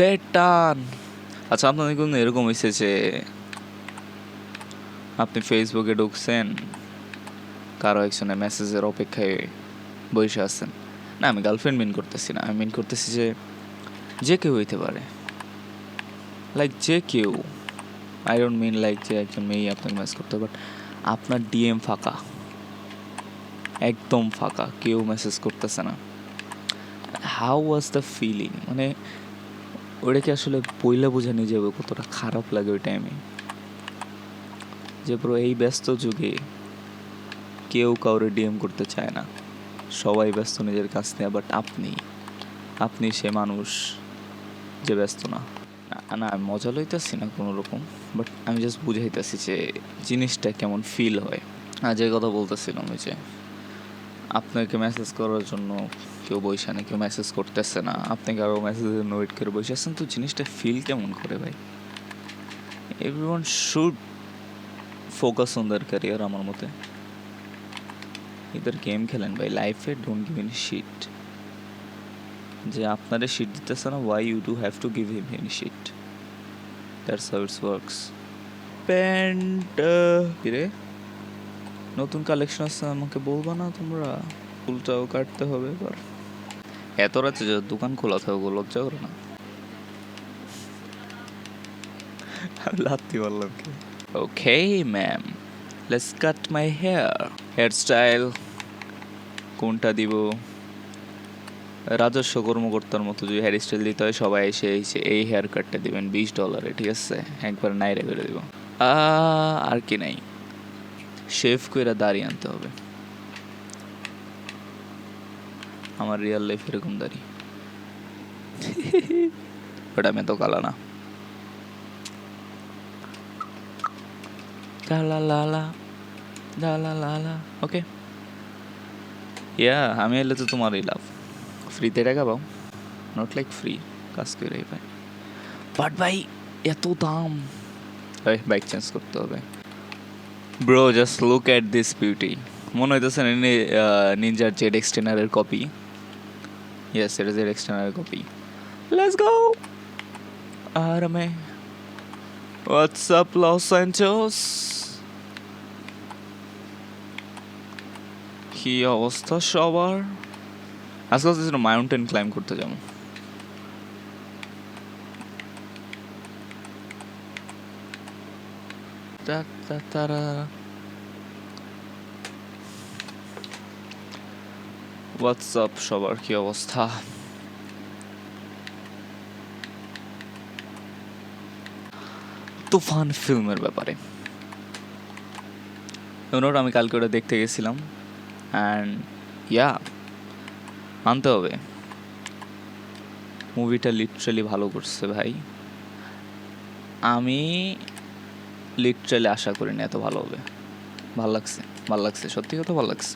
Date টান। আচ্ছা, আপনাদের কোনো এরকম হয়েছে যে আপনি ফেসবুকে ঢুকছেন, কারো একজনের মেসেজের অপেক্ষায় বসে আছেন? না, আমি গার্লফ্রেন্ড মিন করতেছি না, আমি মিন করতেছি যে কেউ হইতে পারে, লাইক যে কেউ। আই ডোন্ট মিন লাইক যে একজন মেয়ে আপনাকে মেসেজ করতে, বাট আপনার ডিএম ফাঁকা, একদম ফাঁকা, কেউ মেসেজ করতেছে না। How was the feeling? মানে ওটাকে আসলে বইলা বোঝানো যাবে কতটা খারাপ লাগে ওই টাইমে, যে পুরো এই ব্যস্ত যুগে কেউ কাউরে ডিএম করতে চায় না, সবাই ব্যস্ত নিজের কাজ নিয়ে। বাট আপনি সে মানুষ যে ব্যস্ত না। না, আমি মজা লইতেছি না কোনো রকম, বাট আমি জাস্ট বুঝাইতেছি যে জিনিসটা কেমন ফিল হয়। আর যে কথা বলতেছিলাম, ওই যে আপনাকে মেসেজ করার জন্য কেউ বসে না, কেউ মেসেজ করতেছে না, আপনি কারো মেসেজের জন্য ওয়েট করে বসে আছেন, তো জিনিসটা ফিল কেমন করে ভাই? Everyone should focus on their career আমার মতে। এদের গেম খেলেন ভাই, লাইফে ডোন্ট গিভ এনি শিট। যে আপনারে শিট দিতেছে না, why you do have to give him any shit? That's how it's works. Pant রে, নতুন কালেকশন আছে, আমাকে বলবা না তোমরা? ফুলটাও কাটতে হবে এবার। এত রাতে যে দোকান খোলা থাকবো, লজ্জা করে না? লাত্তি বললাম কি? Okay ma'am, let's cut my hair style কোনটা দিব? রাজস্ব কর্মকর্তার মতো যদি হেয়ার স্টাইল দিতে হয়, সবাই এসে এই হেয়ার কাটটা দিবেন $20, ঠিক আছে? একবার নাইরে করে দিব। আর কি নাই, শেভ করে দাড়ি আনতে হবে। আমার রিয়েল লাইফ এরকম দাড়ি, বাট আমি তো কালা না। ওকে, আমি এলে তো তোমারই লাভ। ফ্রিতে টাকা পাও, নট লাইক ফ্রি, কাজ করে ভাই। বাট ভাই এত দাম, বাইক চেঞ্জ করতে হবে। Bro, just look at this beauty. মনে হইতেছে নিনজার জেড এক্সটেনারের কপি। ইয়েস, এটা জেড এক্সটেনারের কপি। Let's go. আর মে হোয়াটসঅ্যাপ লস অ্যাঞ্জেলস, কি অবস্থা সবার? আজকাল মাউন্টেন ক্লাইম্ব করতে যাবো। হোয়াটসঅ্যাপ সবার, কি অবস্থা? তুফান ফিল্মের ব্যাপারে আমি কালকে ওটা দেখতে গেছিলাম, অ্যান্ড মানতে হবে মুভিটা লিটারালি ভালো করছে ভাই। আমি লিটারালি আশা করিনি এত ভালো হবে। ভাল লাগছে, সত্যি কথা ভালো লাগছে।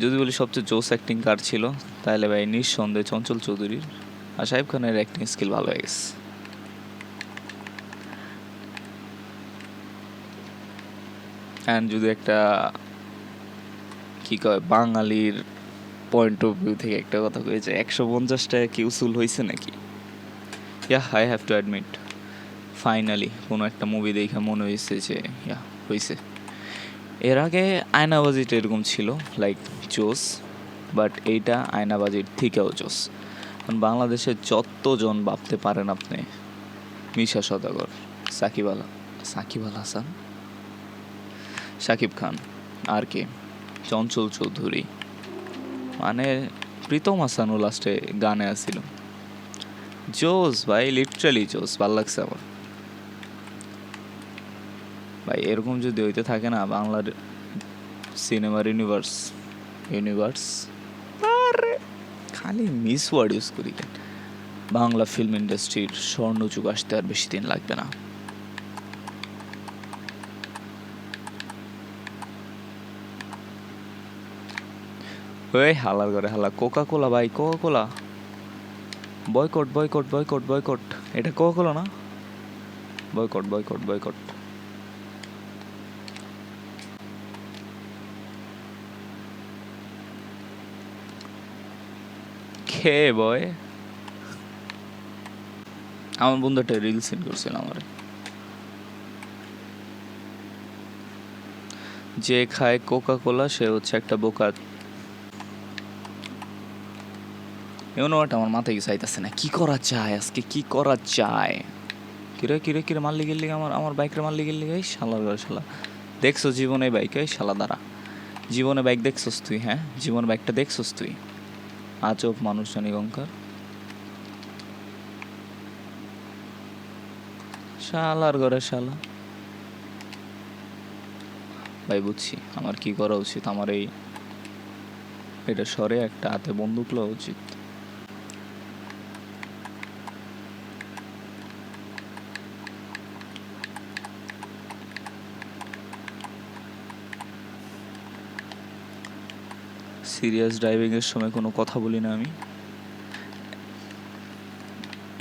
যদি বলি সবচেয়ে জোস অ্যাক্টিং কার ছিল, তাহলে ভাই নিঃসন্দেহে চঞ্চল চৌধুরীর। আর শাহিব খানের অ্যাক্টিং স্কিল ভালো হয়ে গেছে। অ্যান্ড যদি একটা কি কয় বাঙালির পয়েন্ট অফ ভিউ থেকে একটা কথা কয়েছে, 150 টাকা কি উসুল হয়েছে নাকি? I have to admit, finally কোনো একটা মুভি দেখে মনে হয়েছে যে হয়েছে। এর আগে আয়নাবাজিটা এরকম ছিল, লাইক জোস, বাট এইটা আয়নাবাজির থেকেও জোস। কারণ বাংলাদেশে যতজন ভাবতে পারেন আপনি, মিশা সওদাগর, সাকিব আল হাসান, শাকিব খান, আর কে, চঞ্চল চৌধুরী, মানে প্রীতম হাসানও লাস্টে গানে আসছিল। জোস ভাই, লিটারালি জোস, ভাল লাগছে আমার ভাই। এরকম যদি হইতে থাকে না বাংলার সিনেমার ইউনিভার্স, আরে খালি মিস ওয়ার্ড ইউজ করি। বাংলা ফিল্ম ইন্ডাস্ট্রির স্বর্ণযুগ আসতে আর বেশি দিন লাগবে না। ওই হালার করে হালা, কোকা কোলা ভাই, কোকা কোলা বয়কট, এটা কোকা কোলা না, বয়কট। ওকে বয়। আমার বন্ধু একটা রিল সেন্ড করছিল আমার, যে খায় কোকা কোলা সে হচ্ছে একটা বোকা। এমন ওটা আমার মাথায় কিছু আইতাছে না, কি করা যায় আজকে, কি করা যায়। কিরে কিরে কিরে মারলি গেলি আমার আমার বাইকের মারলি গেলি, এই শালার ঘরে শালা। দেখছো জীবনে বাইক, এই শালা দাঁড়া, জীবনে বাইক দেখছস তুই? হ্যাঁ জীবনে বাইকটা দেখছস তুই? আজব মানুষ জানি গঙ্কার, শালার ঘরে শালা। ভাই বুঝছি আমার কি করা উচিত, আমার এই এটা সরে একটা হাতে বন্দুক লওয়া উচিত। সিরিয়াস ড্রাইভিং এর সময় কোনো কথা বলি না আমি।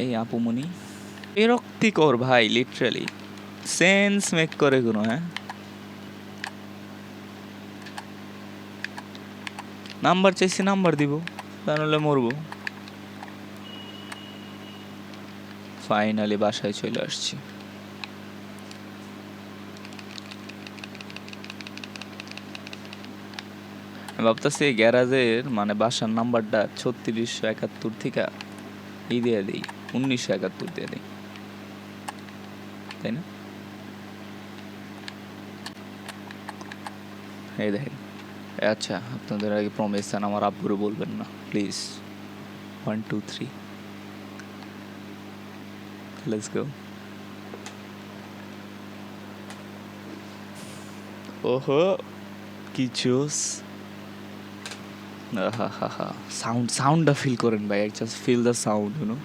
এই আপুমনি বিরক্তিকর ভাই, লিটারালি সেন্স মেক করে কোনো। হ্যাঁ নাম্বার চাইছি নাম্বার দিব, তা নাহলে মরবো। ফাইনালি বাসায় চলে আসছি। ভাবতেছি গ্যারাজের মানে বাসার নাম্বারটা 3671 থেকে এই দিয়ে দিই, 1971 দিয়ে দিই, তাই না? এই দেখেন। আচ্ছা আপনাদের আগে প্রমিস দেন আমার আব্বুরে বলবেন না প্লিজ। 1 2 3 let's go. ওহো কি জোস। সাউন্ডটা ফিল করেন ভাই, just feel the sound, you know.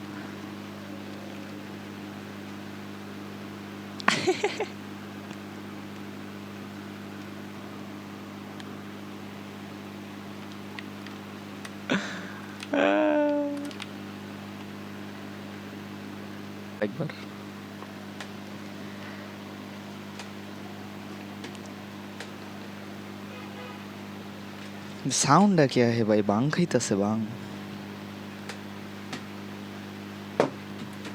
একবার সাউন্ডটা क्या है भाई, बांग खाइताছে बांग।